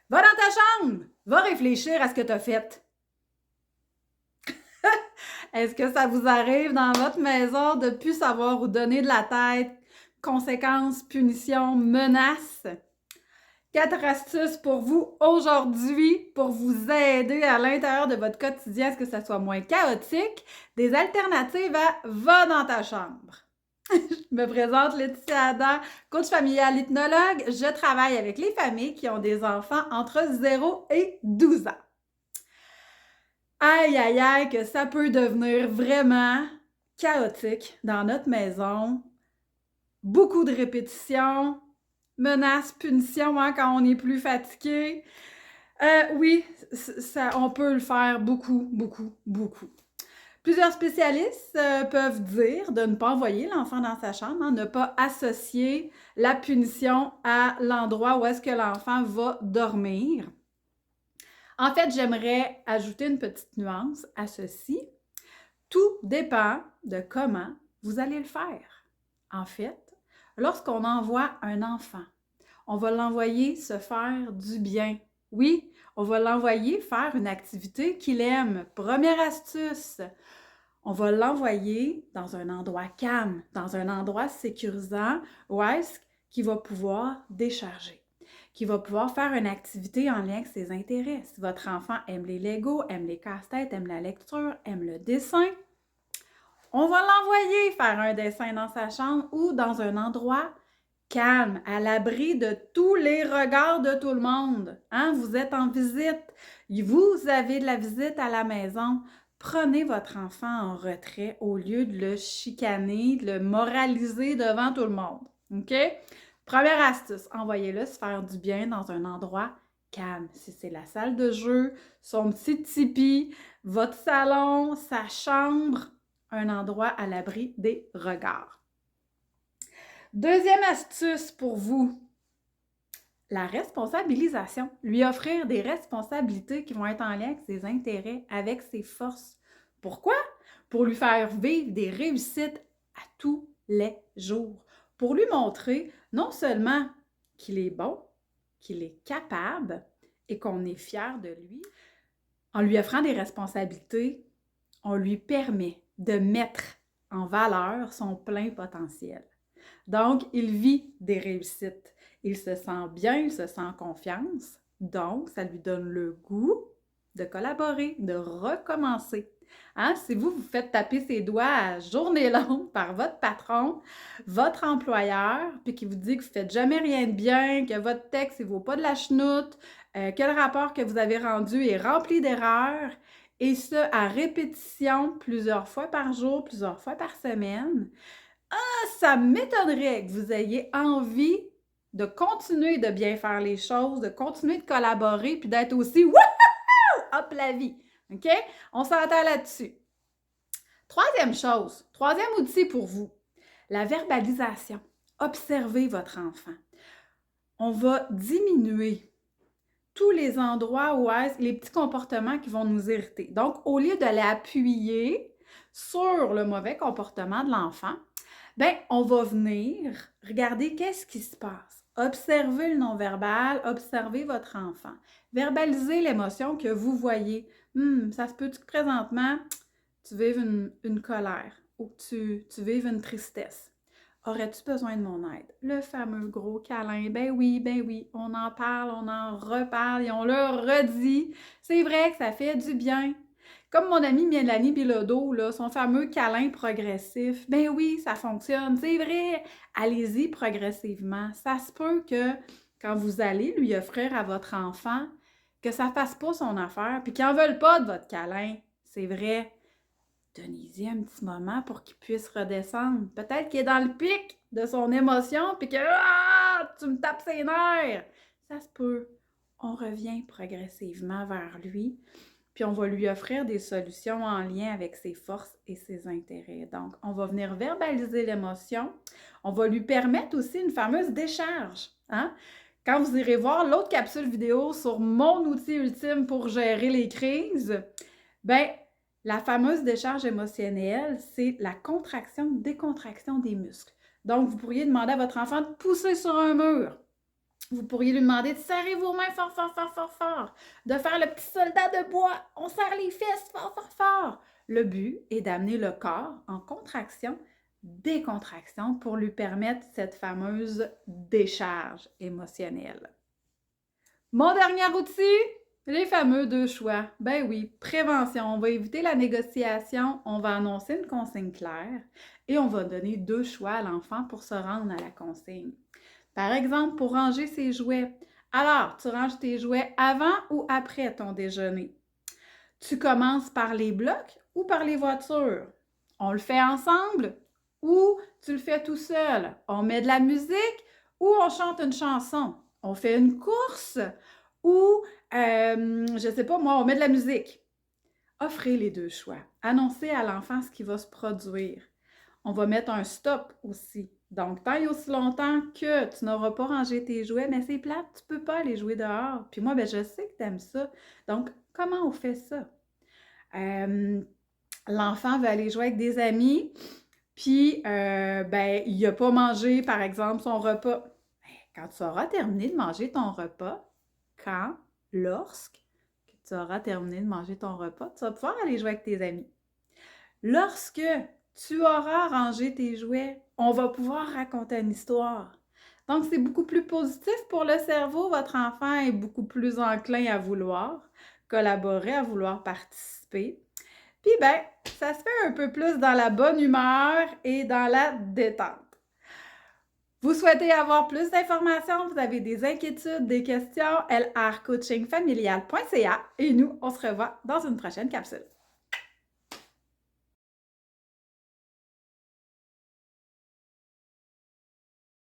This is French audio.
Va dans ta chambre! Va réfléchir à ce que tu as fait. Est-ce que ça vous arrive dans votre maison de ne plus savoir où donner de la tête? Conséquences, punitions, menaces? 4 astuces pour vous aujourd'hui pour vous aider à l'intérieur de votre quotidien à ce que ça soit moins chaotique. Des alternatives à va dans ta chambre. Je me présente Laetitia Adam, coach familial hypnologue. Je travaille avec les familles qui ont des enfants entre 0 et 12 ans. Aïe, aïe, aïe, que ça peut devenir vraiment chaotique dans notre maison. Beaucoup de répétitions, menaces, punitions hein, quand on est plus fatigué. Oui, on peut le faire beaucoup, beaucoup, beaucoup. Plusieurs spécialistes peuvent dire de ne pas envoyer l'enfant dans sa chambre, hein, ne pas associer la punition à l'endroit où est-ce que l'enfant va dormir. En fait, j'aimerais ajouter une petite nuance à ceci. Tout dépend de comment vous allez le faire. En fait, lorsqu'on envoie un enfant, on va l'envoyer se faire du bien. Oui, on va l'envoyer faire une activité qu'il aime. Première astuce, on va l'envoyer dans un endroit calme, dans un endroit sécurisant où est-ce qu'il va pouvoir décharger, qu'il va pouvoir faire une activité en lien avec ses intérêts. Si votre enfant aime les Legos, aime les casse-têtes, aime la lecture, aime le dessin, on va l'envoyer faire un dessin dans sa chambre ou dans un endroit calme, à l'abri de tous les regards de tout le monde. Hein? Vous êtes en visite, vous avez de la visite à la maison. Prenez votre enfant en retrait au lieu de le chicaner, de le moraliser devant tout le monde. OK? Première astuce, envoyez-le se faire du bien dans un endroit calme. Si c'est la salle de jeu, son petit tipi, votre salon, sa chambre, un endroit à l'abri des regards. Deuxième astuce pour vous, la responsabilisation. Lui offrir des responsabilités qui vont être en lien avec ses intérêts, avec ses forces. Pourquoi? Pour lui faire vivre des réussites à tous les jours. Pour lui montrer non seulement qu'il est bon, qu'il est capable et qu'on est fier de lui, en lui offrant des responsabilités, on lui permet de mettre en valeur son plein potentiel. Donc, il vit des réussites. Il se sent bien, il se sent en confiance. Donc, ça lui donne le goût de collaborer, de recommencer. Hein? Si vous vous faites taper ses doigts à journée longue par votre patron, votre employeur, puis qui vous dit que vous ne faites jamais rien de bien, que votre texte ne vaut pas de la chenoute, que le rapport que vous avez rendu est rempli d'erreurs, et ce, à répétition, plusieurs fois par jour, plusieurs fois par semaine, ça m'étonnerait que vous ayez envie de continuer de bien faire les choses, de continuer de collaborer, puis d'être aussi wouhou, hop la vie. OK? On s'entend là-dessus. Troisième chose, troisième outil pour vous, la verbalisation. Observez votre enfant. On va diminuer tous les endroits où les petits comportements qui vont nous irriter. Donc, au lieu de l'appuyer sur le mauvais comportement de l'enfant, bien, on va venir regarder qu'est-ce qui se passe. Observez le non-verbal, observez votre enfant. Verbalisez l'émotion que vous voyez. Ça se peut-tu que présentement, tu vives une colère ou que tu vives une tristesse? Aurais-tu besoin de mon aide? Le fameux gros câlin. Ben oui, on en parle, on en reparle et on le redit. C'est vrai que ça fait du bien. Comme mon amie Mélanie Bilodeau, là, son fameux câlin progressif. Ben oui, ça fonctionne, c'est vrai. Allez-y progressivement. Ça se peut que quand vous allez lui offrir à votre enfant, que ça fasse pas son affaire, puis qu'il n'en veulent pas de votre câlin. C'est vrai. Donnez-y un petit moment pour qu'il puisse redescendre. Peut-être qu'il est dans le pic de son émotion, puis que tu me tapes ses nerfs. Ça se peut. On revient progressivement vers lui, puis on va lui offrir des solutions en lien avec ses forces et ses intérêts. Donc, on va venir verbaliser l'émotion. On va lui permettre aussi une fameuse décharge. Hein? Quand vous irez voir l'autre capsule vidéo sur mon outil ultime pour gérer les crises, bien, la fameuse décharge émotionnelle, c'est la contraction-décontraction des muscles. Donc, vous pourriez demander à votre enfant de pousser sur un mur. Vous pourriez lui demander de serrer vos mains fort, fort, fort, fort, fort, de faire le petit soldat de bois. On serre les fesses fort, fort, fort. Le but est d'amener le corps en contraction, décontraction pour lui permettre cette fameuse décharge émotionnelle. Mon dernier outil, les fameux 2 choix. Ben oui, prévention. On va éviter la négociation, on va annoncer une consigne claire et on va donner 2 choix à l'enfant pour se rendre à la consigne. Par exemple, pour ranger ses jouets. Alors, tu ranges tes jouets avant ou après ton déjeuner? Tu commences par les blocs ou par les voitures? On le fait ensemble ou tu le fais tout seul? On met de la musique ou on chante une chanson? On fait une course ou, je sais pas moi, on met de la musique? Offrez les 2 choix. Annoncez à l'enfant ce qui va se produire. On va mettre un stop aussi. Donc, tant et aussi longtemps que tu n'auras pas rangé tes jouets, mais c'est plate, tu peux pas aller jouer dehors. Puis moi, ben, je sais que tu aimes ça. Donc, comment on fait ça? L'enfant veut aller jouer avec des amis, puis ben, il n'a pas mangé, par exemple, son repas. Ben, quand tu auras terminé de manger ton repas, lorsque tu auras terminé de manger ton repas, tu vas pouvoir aller jouer avec tes amis. Lorsque tu auras rangé tes jouets, on va pouvoir raconter une histoire. Donc, c'est beaucoup plus positif pour le cerveau. Votre enfant est beaucoup plus enclin à vouloir collaborer, à vouloir participer. Puis, ben, ça se fait un peu plus dans la bonne humeur et dans la détente. Vous souhaitez avoir plus d'informations, vous avez des inquiétudes, des questions, lrcoachingfamilial.ca et nous, on se revoit dans une prochaine capsule.